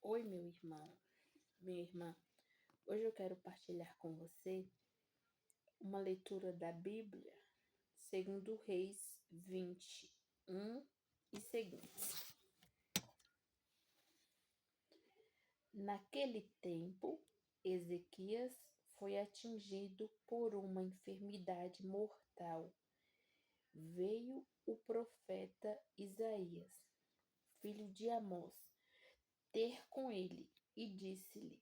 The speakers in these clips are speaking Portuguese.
Oi, meu irmão, minha irmã. Hoje eu quero partilhar com você uma leitura da Bíblia, segundo Reis 21 e seguintes. Naquele tempo, Ezequias foi atingido por uma enfermidade mortal. Veio o profeta Isaías, filho de Amós, ter com ele e disse-lhe: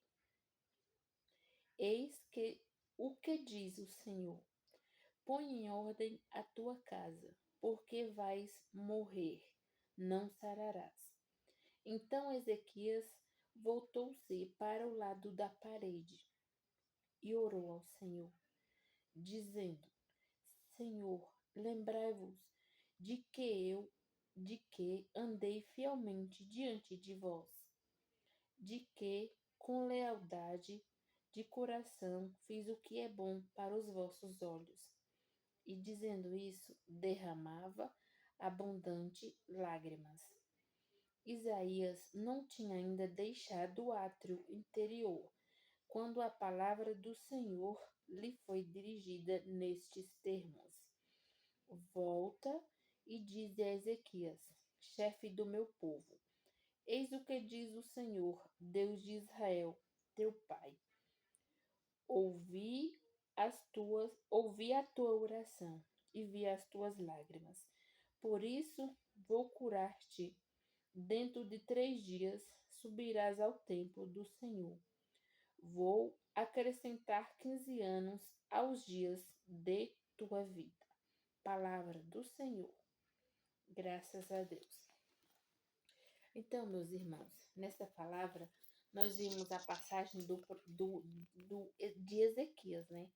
Eis que o que diz o Senhor: põe em ordem a tua casa, porque vais morrer, não sararás. Então Ezequias voltou-se para o lado da parede e orou ao Senhor, dizendo: Senhor, lembrai-vos de que andei fielmente diante de vós, de que com lealdade de coração fiz o que é bom para os vossos olhos. E dizendo isso, derramava abundante lágrimas. Isaías não tinha ainda deixado o átrio interior, quando a palavra do Senhor lhe foi dirigida nestes termos: Volta e dize a Ezequias, chefe do meu povo: Eis o que diz o Senhor, Deus de Israel, teu pai. Ouvi a tua oração e vi as tuas lágrimas. Por isso vou curar-te. Dentro de 3 dias subirás ao templo do Senhor. Vou acrescentar 15 anos aos dias de tua vida. Palavra do Senhor. Graças a Deus. Então, meus irmãos, nessa palavra nós vimos a passagem de Ezequias, né?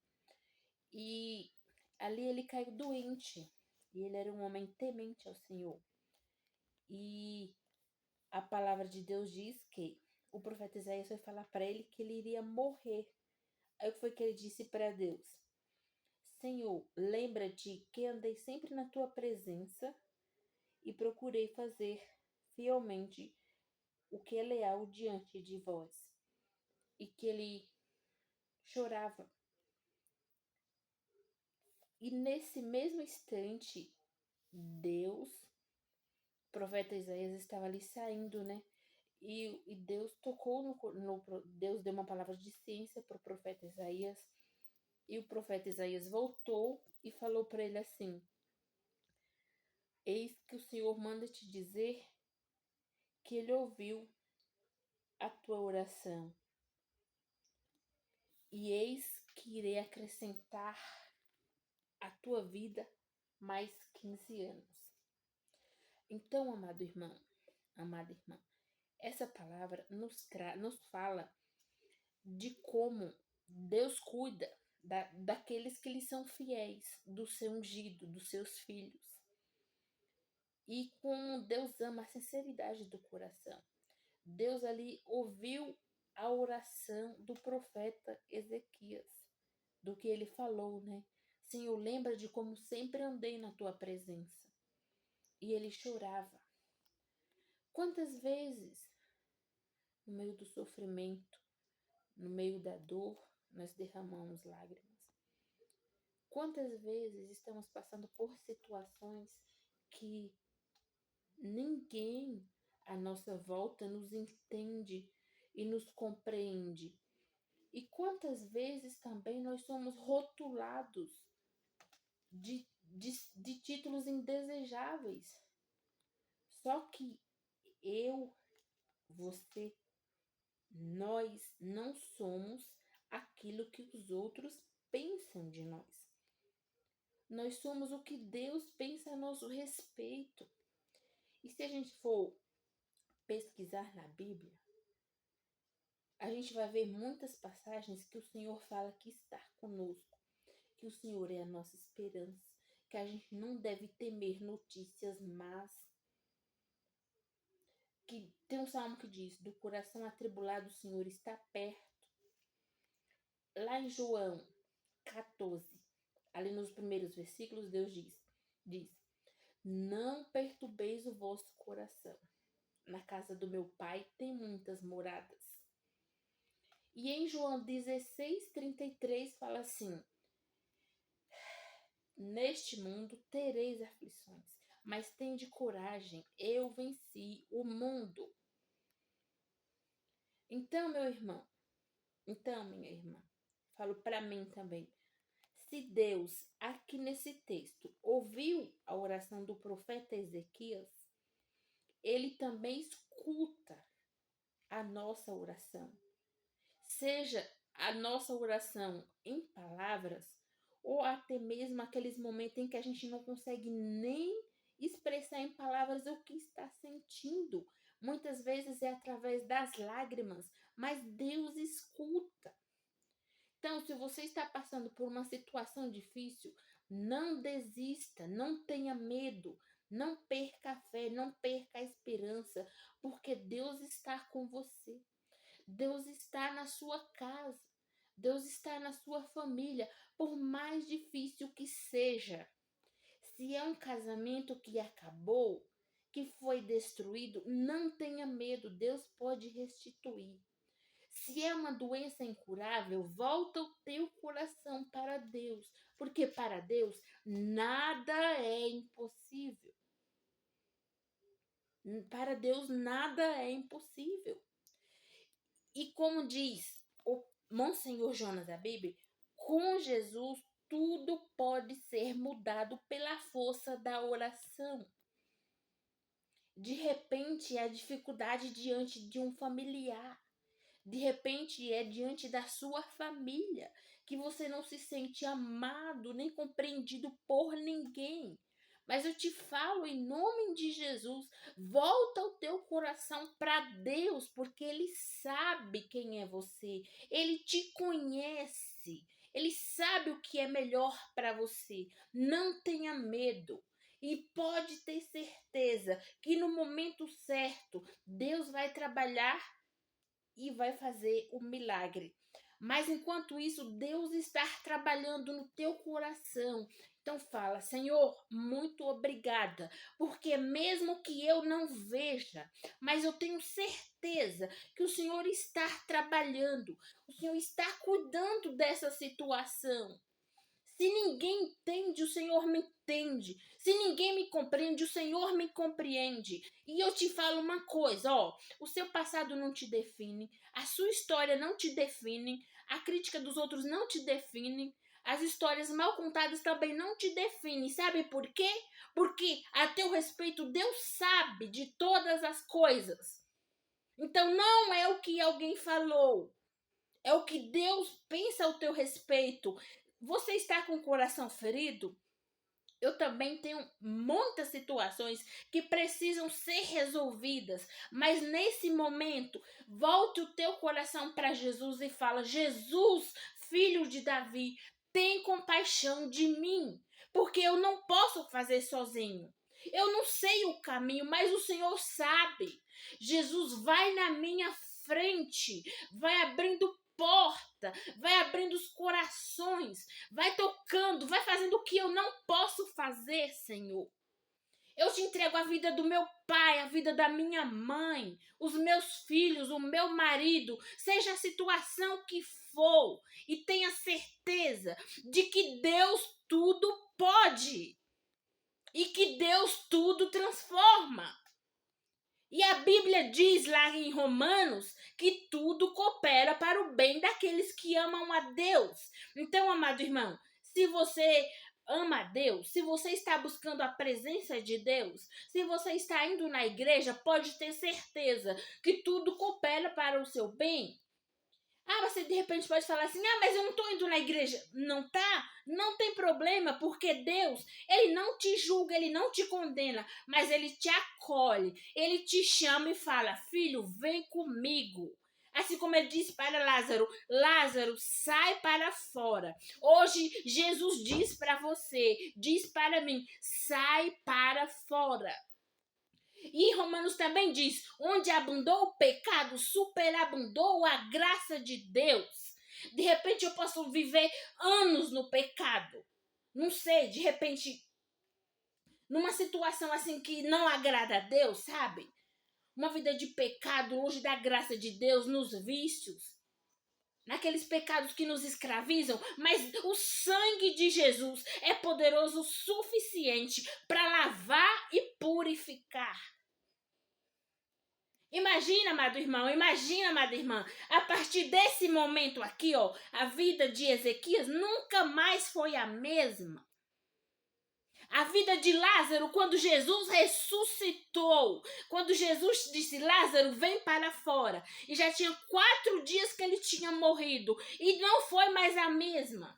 E ali ele caiu doente. E ele era um homem temente ao Senhor. E a palavra de Deus diz que o profeta Isaías foi falar para ele que ele iria morrer. Aí o que foi que ele disse para Deus? Senhor, lembra-te que andei sempre na tua presença e procurei fazer fielmente o que é leal diante de vós. E que ele chorava. E nesse mesmo instante, Deus, o profeta Isaías estava ali saindo, né? E Deus tocou Deus deu uma palavra de ciência para o profeta Isaías. E o profeta Isaías voltou e falou para ele assim: Eis que o Senhor manda te dizer que ele ouviu a tua oração. E eis que irei acrescentar à tua vida mais 15 anos. Então, amada irmã, essa palavra nos fala de como Deus cuida daqueles que lhe são fiéis, do seu ungido, dos seus filhos. E como Deus ama a sinceridade do coração. Deus ali ouviu a oração do profeta Ezequias, do que ele falou, né? Senhor, lembra de como sempre andei na tua presença. E ele chorava. Quantas vezes, no meio do sofrimento, no meio da dor, nós derramamos lágrimas? Quantas vezes estamos passando por situações que ninguém à nossa volta nos entende e nos compreende? E quantas vezes também nós somos rotulados de títulos indesejáveis? Só que eu, você, nós não somos aquilo que os outros pensam de nós. Nós somos o que Deus pensa a nosso respeito. E se a gente for pesquisar na Bíblia, a gente vai ver muitas passagens que o Senhor fala que está conosco, que o Senhor é a nossa esperança, que a gente não deve temer notícias más. Que tem um salmo que diz: do coração atribulado o Senhor está perto. Lá em João 14, ali nos primeiros versículos, Deus diz: não perturbeis o vosso coração. na casa do meu pai tem muitas moradas. E em João 16:33 fala assim: neste mundo tereis aflições, mas tende coragem, eu venci o mundo. Então, meu irmão, minha irmã, falo para mim também. Se Deus, aqui nesse texto, ouviu a oração do profeta Ezequias, ele também escuta a nossa oração. Seja a nossa oração em palavras, ou até mesmo aqueles momentos em que a gente não consegue nem expressar em palavras o que está sentindo. Muitas vezes é através das lágrimas, mas Deus escuta. Então, se você está passando por uma situação difícil, não desista, não tenha medo, não perca a fé, não perca a esperança, porque Deus está com você. Deus está na sua casa. Deus está na sua família, por mais difícil que seja. Se é um casamento que acabou, que foi destruído, não tenha medo, Deus pode restituir. Se é uma doença incurável, volta o teu coração para Deus, porque para Deus nada é impossível. Para Deus nada é impossível. E como diz o Monsenhor Jonas Abib, com Jesus tudo pode ser mudado pela força da oração. De repente, é a dificuldade diante de um familiar. De repente, é diante da sua família que você não se sente amado nem compreendido por ninguém. Mas eu te falo em nome de Jesus, volta o teu coração para Deus, porque Ele sabe quem é você, Ele te conhece, Ele sabe o que é melhor para você. Não tenha medo. E pode ter certeza que no momento certo, Deus vai trabalhar e vai fazer o milagre. Mas enquanto isso, Deus está trabalhando no teu coração. Então fala: Senhor, muito obrigada, porque mesmo que eu não veja, mas eu tenho certeza que o Senhor está trabalhando, o Senhor está cuidando dessa situação. Se ninguém entende, o Senhor me entende. Se ninguém me compreende, o Senhor me compreende. E eu te falo uma coisa, ó, o seu passado não te define, a sua história não te define, a crítica dos outros não te define, as histórias mal contadas também não te definem. Sabe por quê? Porque a teu respeito Deus sabe de todas as coisas. Então não é o que alguém falou, é o que Deus pensa ao teu respeito. Você está com o coração ferido? Eu também tenho muitas situações que precisam ser resolvidas, mas nesse momento, volte o teu coração para Jesus e fala: Jesus, filho de Davi, tem compaixão de mim, porque eu não posso fazer sozinho. Eu não sei o caminho, mas o Senhor sabe. Jesus, vai na minha frente, vai abrindo porta, vai abrindo os corações, vai tocando, vai fazendo o que eu não posso fazer, Senhor. Eu te entrego a vida do meu pai, a vida da minha mãe, os meus filhos, o meu marido, seja a situação que for, e tenha certeza de que Deus tudo pode e que Deus tudo transforma. E a Bíblia diz lá em Romanos que tudo coopera para o bem daqueles que amam a Deus. Então, amado irmão, se você ama a Deus, se você está buscando a presença de Deus, se você está indo na igreja, pode ter certeza que tudo coopera para o seu bem. Você de repente pode falar assim: mas eu não estou indo na igreja. Não tá? Não tem problema, porque Deus, Ele não te julga, Ele não te condena, mas Ele te acolhe, Ele te chama e fala: filho, vem comigo. Assim como Ele disse para Lázaro: Lázaro, sai para fora. Hoje Jesus diz para você, diz para mim: sai para fora. E Romanos também diz: onde abundou o pecado, superabundou a graça de Deus. De repente eu posso viver anos no pecado. Não sei, de repente, numa situação assim que não agrada a Deus, sabe? uma vida de pecado, longe da graça de Deus, nos vícios, naqueles pecados que nos escravizam, mas o sangue de Jesus é poderoso o suficiente para lavar e purificar. Imagina, amada irmã, a partir desse momento aqui, ó, a vida de Ezequias nunca mais foi a mesma. A vida de Lázaro, quando Jesus ressuscitou, quando Jesus disse, Lázaro, vem para fora. E já tinha 4 dias que ele tinha morrido. E não foi mais a mesma.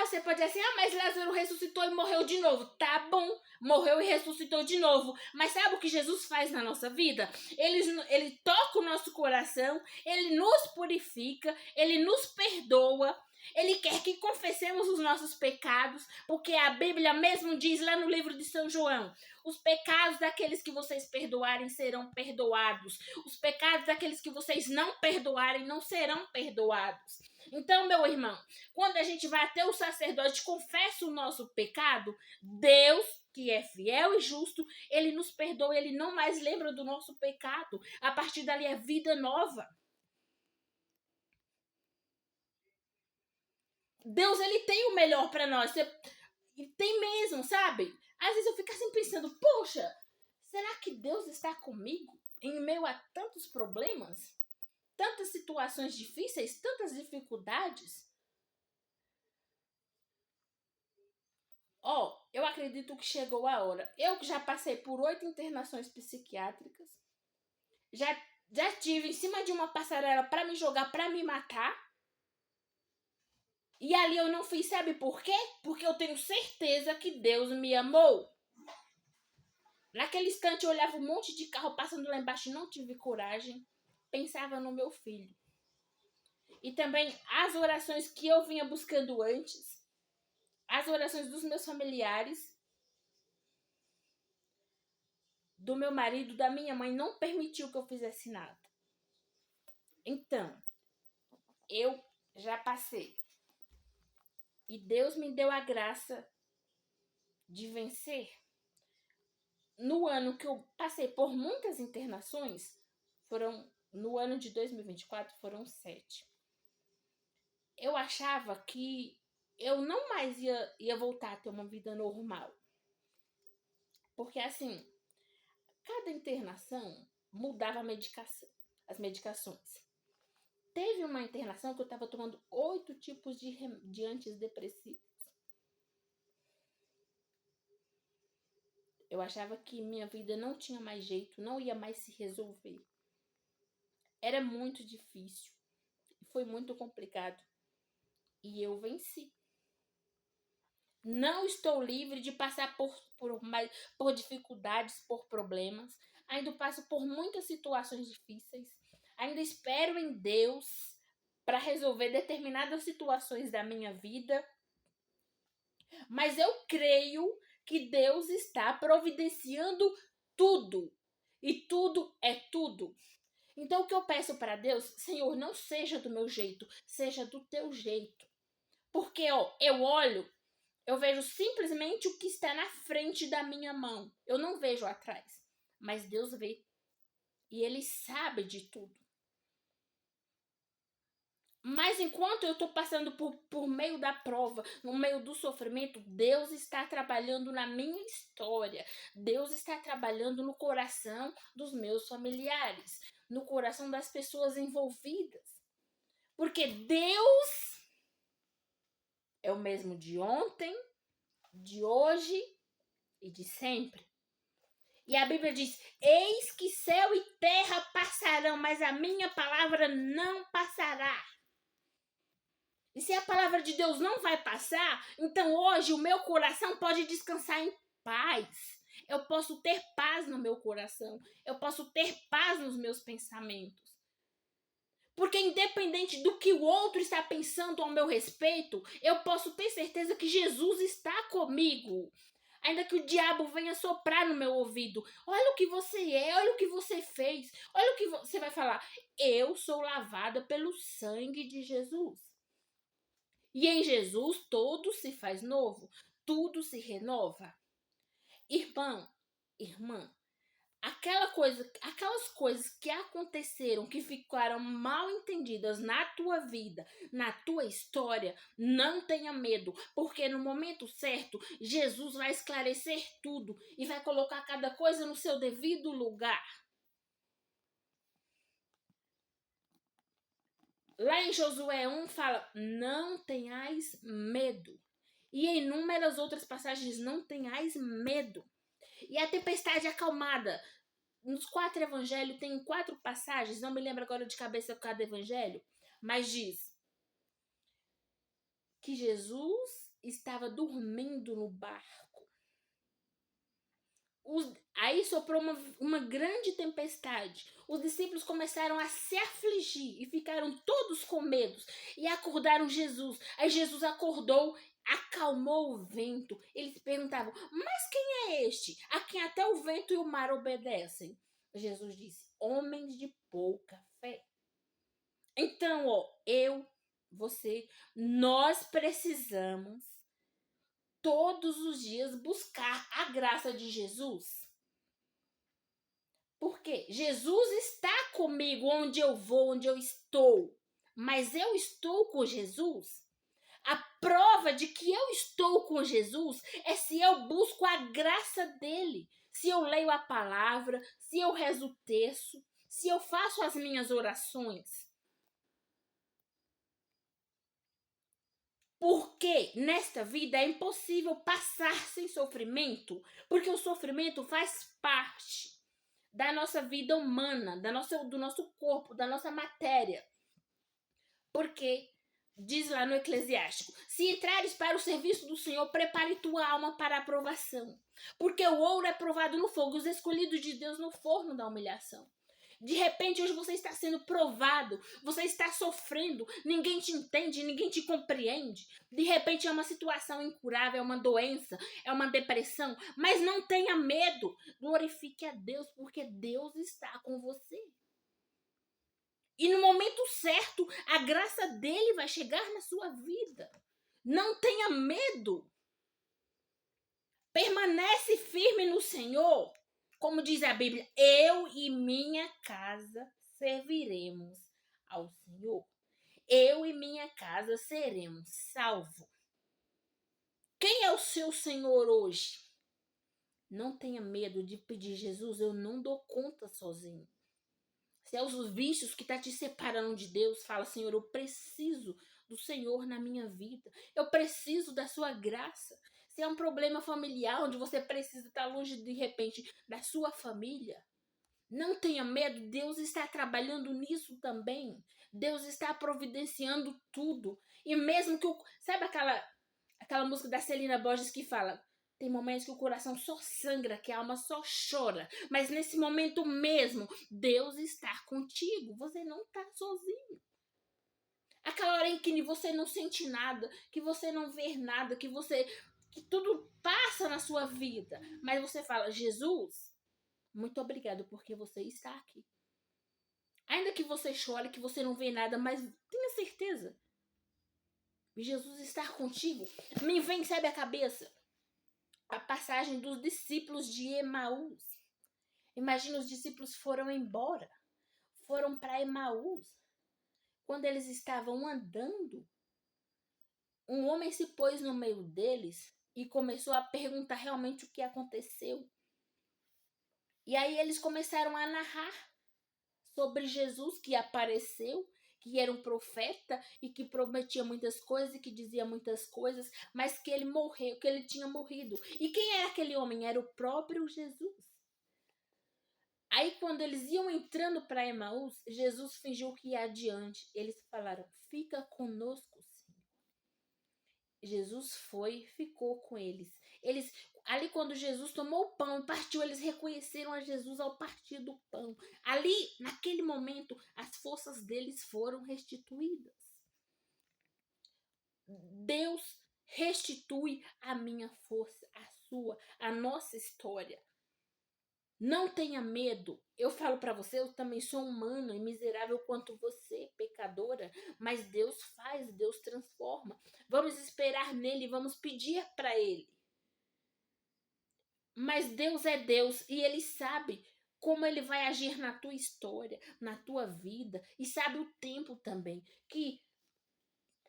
Você pode dizer assim, mas Lázaro ressuscitou e morreu de novo. Tá bom, morreu e ressuscitou de novo. Mas sabe o que Jesus faz na nossa vida? Ele toca o nosso coração, ele nos purifica, ele nos perdoa. Ele quer que confessemos os nossos pecados, porque a Bíblia mesmo diz lá no livro de São João, os pecados daqueles que vocês perdoarem serão perdoados. Os pecados daqueles que vocês não perdoarem não serão perdoados. Então, meu irmão, quando a gente vai até o sacerdote e confessa o nosso pecado, Deus, que é fiel e justo, ele nos perdoa, ele não mais lembra do nosso pecado. A partir dali é vida nova. Deus, ele tem o melhor para nós. Tem mesmo, sabe? Às vezes eu fico assim pensando, poxa, será que Deus está comigo em meio a tantos problemas? Tantas situações difíceis, tantas dificuldades? Eu acredito que chegou a hora. Eu que já passei por 8 internações psiquiátricas, já tive em cima de uma passarela para me jogar, para me matar. E ali eu não fiz, sabe por quê? Porque eu tenho certeza que Deus me amou. Naquele instante eu olhava um monte de carro passando lá embaixo e não tive coragem. Pensava no meu filho. E também as orações que eu vinha buscando antes. As orações dos meus familiares. Do meu marido, da minha mãe, não permitiu que eu fizesse nada. Então, eu já passei. E Deus me deu a graça de vencer. No ano que eu passei por muitas internações, no ano de 2024, foram 7. Eu achava que eu não mais ia voltar a ter uma vida normal. Porque, assim, cada internação mudava as medicações. Teve uma internação que eu estava tomando 8 tipos de antidepressivos. Eu achava que minha vida não tinha mais jeito, não ia mais se resolver. Era muito difícil. Foi muito complicado. E eu venci. Não estou livre de passar por dificuldades, por problemas. Ainda passo por muitas situações difíceis. Ainda espero em Deus para resolver determinadas situações da minha vida. Mas eu creio que Deus está providenciando tudo. E tudo é tudo. Então o que eu peço para Deus, Senhor, não seja do meu jeito, seja do teu jeito. Porque eu olho, eu vejo simplesmente o que está na frente da minha mão. Eu não vejo atrás, mas Deus vê. E Ele sabe de tudo. Mas enquanto eu estou passando por meio da prova, no meio do sofrimento, Deus está trabalhando na minha história. Deus está trabalhando no coração dos meus familiares, no coração das pessoas envolvidas. Porque Deus é o mesmo de ontem, de hoje e de sempre. E a Bíblia diz, eis que céu e terra passarão, mas a minha palavra não passará. E se a palavra de Deus não vai passar, então hoje o meu coração pode descansar em paz. Eu posso ter paz no meu coração. Eu posso ter paz nos meus pensamentos. Porque independente do que o outro está pensando ao meu respeito, eu posso ter certeza que Jesus está comigo. Ainda que o diabo venha soprar no meu ouvido. Olha o que você é, olha o que você fez. Olha o que você vai falar. Eu sou lavada pelo sangue de Jesus. E em Jesus tudo se faz novo, tudo se renova. Irmão, irmã, aquelas coisas que aconteceram, que ficaram mal entendidas na tua vida, na tua história, não tenha medo, porque no momento certo, Jesus vai esclarecer tudo e vai colocar cada coisa no seu devido lugar. Lá em Josué 1 fala, não tenhais medo. E em inúmeras outras passagens, não tenhais medo. E a tempestade acalmada. Nos 4 evangelhos tem 4 passagens, não me lembro agora de cabeça cada evangelho, mas diz que Jesus estava dormindo no barco. Aí soprou uma grande tempestade. Os discípulos começaram a se afligir e ficaram todos com medo. E acordaram Jesus. Aí Jesus acordou, acalmou o vento. Eles perguntavam, mas quem é este? A quem até o vento e o mar obedecem. Jesus disse, homens de pouca fé. Então, você, nós precisamos todos os dias buscar a graça de Jesus. Porque Jesus está comigo onde eu vou, onde eu estou. Mas eu estou com Jesus. A prova de que eu estou com Jesus é se eu busco a graça dele. Se eu leio a palavra, se eu rezo o texto, se eu faço as minhas orações. Porque nesta vida é impossível passar sem sofrimento, porque o sofrimento faz parte da nossa vida humana, do nosso corpo, da nossa matéria. Porque diz lá no Eclesiástico, se entrares para o serviço do Senhor, prepare tua alma para a aprovação. Porque o ouro é provado no fogo, os escolhidos de Deus no forno da humilhação. De repente, hoje você está sendo provado, você está sofrendo, ninguém te entende, ninguém te compreende. De repente é uma situação incurável, é uma doença, é uma depressão, mas não tenha medo, glorifique a Deus, porque Deus está com você. E no momento certo, a graça dele vai chegar na sua vida. Não tenha medo. Permanece firme no Senhor. Como diz a Bíblia, eu e minha casa serviremos ao Senhor. Eu e minha casa seremos salvos. Quem é o seu Senhor hoje? Não tenha medo de pedir, Jesus, eu não dou conta sozinho. Se é os vícios que está te separando de Deus, fala, Senhor, eu preciso do Senhor na minha vida. Eu preciso da sua graça. Se é um problema familiar, onde você precisa estar longe, de repente, da sua família, não tenha medo. Deus está trabalhando nisso também. Deus está providenciando tudo. E mesmo que sabe aquela música da Celina Borges que fala, tem momentos que o coração só sangra, que a alma só chora. Mas nesse momento mesmo, Deus está contigo. Você não está sozinho. Aquela hora em que você não sente nada, que você não vê nada, que tudo passa na sua vida. Mas você fala, Jesus, muito obrigado porque você está aqui. Ainda que você chore, que você não vê nada, mas tenha certeza. Jesus está contigo. Me vem, sabe, a cabeça a passagem dos discípulos de Emaús. Imagina, os discípulos foram embora. Foram para Emaús. Quando eles estavam andando, um homem se pôs no meio deles e começou a perguntar realmente o que aconteceu. E aí eles começaram a narrar sobre Jesus que apareceu, que era um profeta e que prometia muitas coisas e que dizia muitas coisas, mas que ele morreu, que ele tinha morrido. E quem era aquele homem? Era o próprio Jesus. Aí quando eles iam entrando para Emaús, Jesus fingiu que ia adiante. Eles falaram, fica conosco, Senhor. Jesus foi, ficou com eles. Ali quando Jesus tomou o pão e partiu, eles reconheceram a Jesus ao partir do pão. Ali, naquele momento, as forças deles foram restituídas. Deus restitui a minha força, a sua, a nossa história. Não tenha medo. Eu falo para você, eu também sou humana e miserável quanto você, pecadora, mas Deus faz, Deus transforma. Vamos esperar nele, vamos pedir para ele. Mas Deus é Deus e ele sabe como ele vai agir na tua história, na tua vida, e sabe o tempo também, que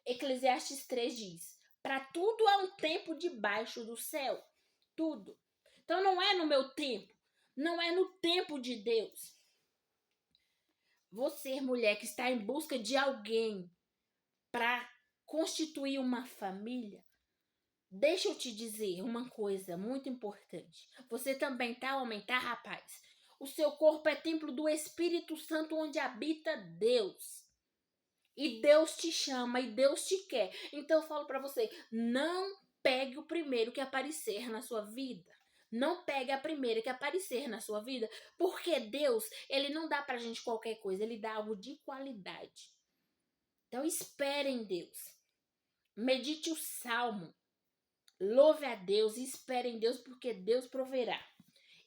Eclesiastes 3 diz: para tudo há um tempo debaixo do céu, tudo. Então não é no meu tempo, não é no tempo de Deus. Você, mulher, que está em busca de alguém para constituir uma família, deixa eu te dizer uma coisa muito importante. Você também tá, homem, tá, rapaz? O seu corpo é templo do Espírito Santo onde habita Deus. E Deus te chama e Deus te quer. Então eu falo para você, não pegue o primeiro que aparecer na sua vida. Não pegue a primeira que aparecer na sua vida, porque Deus, ele não dá pra gente qualquer coisa, ele dá algo de qualidade. Então espere em Deus. Medite o salmo. Louve a Deus e espere em Deus, porque Deus proverá.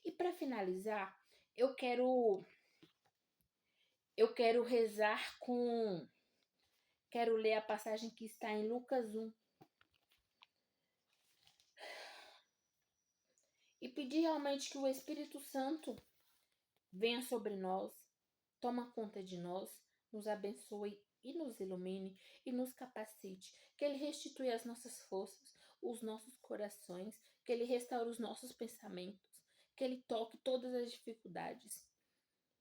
E para finalizar, eu quero rezar com quero ler a passagem que está em Lucas 1 e pedir realmente que o Espírito Santo venha sobre nós, toma conta de nós, nos abençoe e nos ilumine e nos capacite, que ele restitui as nossas forças, os nossos corações, que ele restaure os nossos pensamentos, que ele toque todas as dificuldades.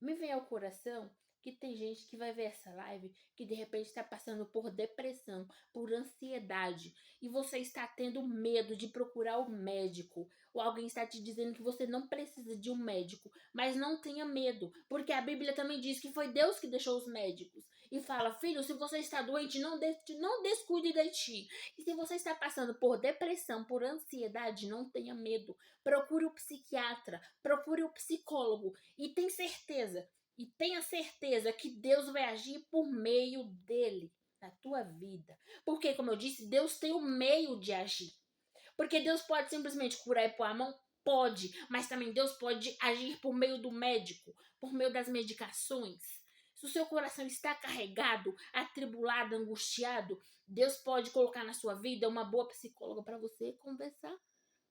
Me vem ao coração que tem gente que vai ver essa live que de repente está passando por depressão, por ansiedade, e você está tendo medo de procurar o médico, ou alguém está te dizendo que você não precisa de um médico, mas não tenha medo, porque a Bíblia também diz que foi Deus que deixou os médicos. E fala, filho, se você está doente, não descuide de ti. E se você está passando por depressão, por ansiedade, não tenha medo. Procure o psiquiatra, procure o psicólogo. E tenha certeza que Deus vai agir por meio dele na tua vida. Porque, como eu disse, Deus tem o meio de agir. Porque Deus pode simplesmente curar e pôr a mão? Pode, mas também Deus pode agir por meio do médico, por meio das medicações. Se o seu coração está carregado, atribulado, angustiado, Deus pode colocar na sua vida uma boa psicóloga para você conversar.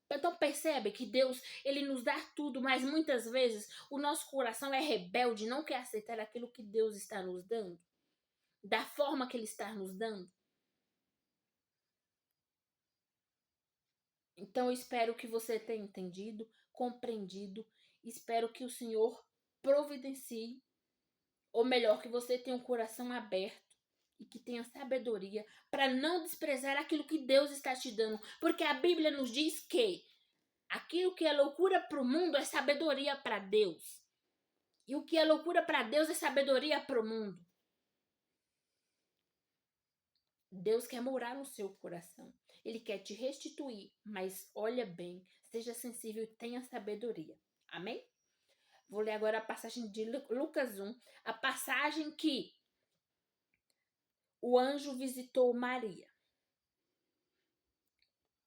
Então percebe que Deus, ele nos dá tudo, mas muitas vezes o nosso coração é rebelde, não quer aceitar aquilo que Deus está nos dando, da forma que ele está nos dando. Então eu espero que você tenha entendido, compreendido, espero que o Senhor providencie, ou melhor, que você tenha um coração aberto e que tenha sabedoria para não desprezar aquilo que Deus está te dando, porque a Bíblia nos diz que aquilo que é loucura para o mundo é sabedoria para Deus. E o que é loucura para Deus é sabedoria para o mundo. Deus quer morar no seu coração. Ele quer te restituir, mas olha bem, seja sensível e tenha sabedoria. Amém? Vou ler agora a passagem de Lucas 1, a passagem que o anjo visitou Maria.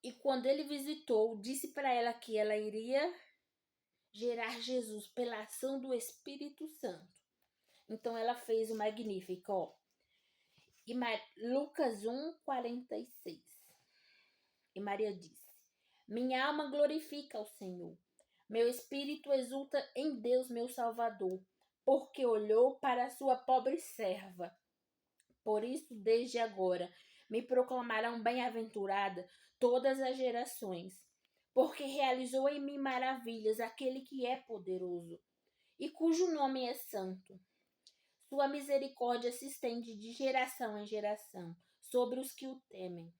E quando ele visitou, disse para ela que ela iria gerar Jesus pela ação do Espírito Santo. Então ela fez o magnífico, ó. E Lucas 1, 46. E Maria disse: minha alma glorifica ao Senhor. Meu espírito exulta em Deus, meu Salvador, porque olhou para a sua pobre serva. Por isso, desde agora, me proclamarão bem-aventurada todas as gerações, porque realizou em mim maravilhas aquele que é poderoso e cujo nome é santo. Sua misericórdia se estende de geração em geração sobre os que o temem.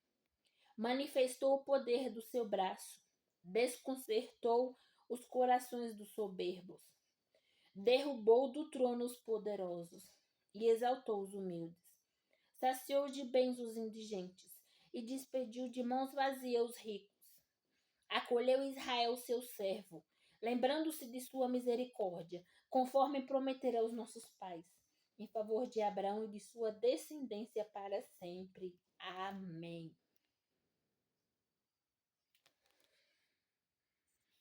Manifestou o poder do seu braço, desconcertou os corações dos soberbos, derrubou do trono os poderosos e exaltou os humildes. Saciou de bens os indigentes e despediu de mãos vazias os ricos. Acolheu Israel, seu servo, lembrando-se de sua misericórdia, conforme prometera aos nossos pais, em favor de Abraão e de sua descendência para sempre. Amém.